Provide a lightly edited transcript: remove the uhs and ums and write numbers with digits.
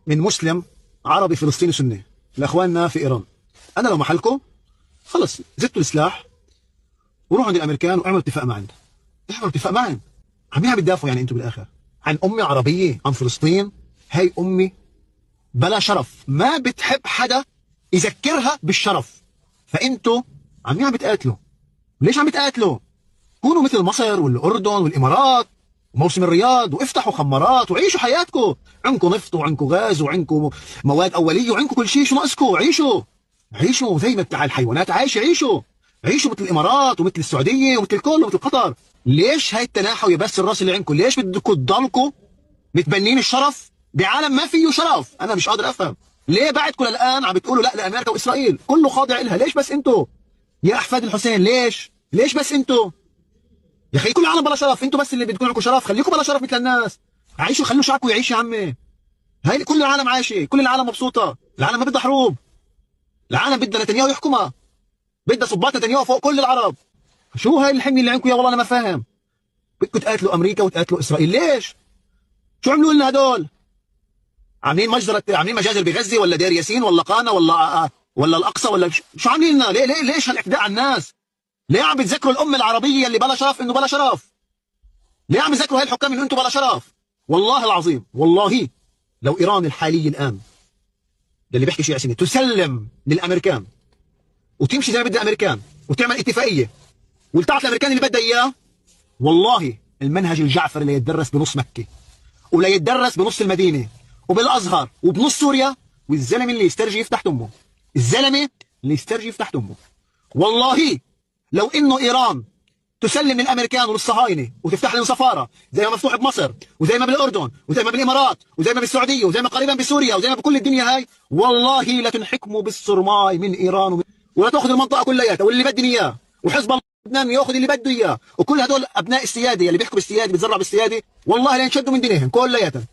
من مسلم عربي فلسطيني سني لاخواننا في ايران. انا لو محلكم خلص زدتوا السلاح وروحوا عند الامريكان واعملوا اتفاق معهم. اعملوا اتفاق معهم. عن مين عم بتدافعوا يعني انتم بالاخر؟ عن امي عربيه، عن فلسطين. هي امي بلا شرف، ما بتحب حدا يذكرها بالشرف. فانتوا عن مين عم بتقاتلوا؟ ليش عم بتقاتلوا؟ كونوا مثل مصر والاردن والامارات وموسم الرياض، وافتحوا خمارات وعيشوا حياتكم. عندكم نفط وعندكم غاز وعندكم مواد اوليه وعندكم كل شيء. شو ناقصكم؟ عيشوا. عيشوا زي ما بتاع الحيوانات عايشه. عيشوا. عيشوا مثل الامارات ومثل السعوديه ومثل الكل ومثل قطر. ليش هاي التناحة يا بس الراس اللي عندكم؟ ليش بدكم تضلكم متبنين الشرف بعالم ما فيه شرف؟ انا مش قادر افهم ليه بعدكم الان عم بتقولوا لا لامريكا واسرائيل، كله خاضع لها. ليش بس انتوا يا احفاد الحسين؟ ليش بس انتوا؟ يا اخي كل العالم بلا شرف، انتوا بس اللي بدكم عندكم شرف. خليكم بلا شرف مثل الناس. عيشوا، خلوا شعبكم يعيش يا عمي. هاي كل العالم عايشه، كل العالم مبسوطه. العالم ما بدها حروب. العالم بدها نتنياهو يحكمها، بدها صباط نتنياهو فوق كل العرب. شو هاي الحميه اللي عندكم؟ يا والله انا ما فاهم. بدكم تقاتلوا امريكا وتقاتلوا اسرائيل. ليش؟ شو عملوا لنا هدول؟ عاملين مجزره، عاملين مجازر بغزه ولا دير ياسين ولا قانا ولا الاقصى ولا شو عاملين لنا؟ ليش هالاعتداء على الناس؟ ليه عم بتذكروا الامه العربيه اللي بلا شرف انه بلا شرف؟ ليه عم يذكروا هاي الحكام انه انتم بلا شرف؟ والله العظيم، والله لو ايران الحاليه الان اللي بيحكي شيء عسيني تسلم للامريكان وتمشي زي ما بدها الامريكان وتعمل اتفاقيه وتعطي الامريكان اللي بدها اياه، والله المنهج الجعفري اللي يتدرس بنص مكه ولا يتدرس بنص المدينه وبالازهر وبنص سوريا، والزلمه اللي يسترجي يفتح تمه. الزلمه اللي يسترجي يفتح تمه. والله لو انه ايران تسلم للامريكان وللصهاينه وتفتح لهم سفاره زي ما مفتوح بمصر وزي ما بالاردن وزي ما بالامارات وزي ما بالسعوديه وزي ما قريبا بسوريا وزي ما بكل الدنيا هاي، والله لتنحكموا بالصرماي من ايران ولا تاخذ المنطقه كلياتها واللي بدهم اياه، وحزب الله لبنان ياخذ اللي بده اياه، وكل هدول ابناء السياده اللي بيحكوا بالسياده بيتزرعوا بالسياده، والله لين شدوا من دينهم كلياتهم.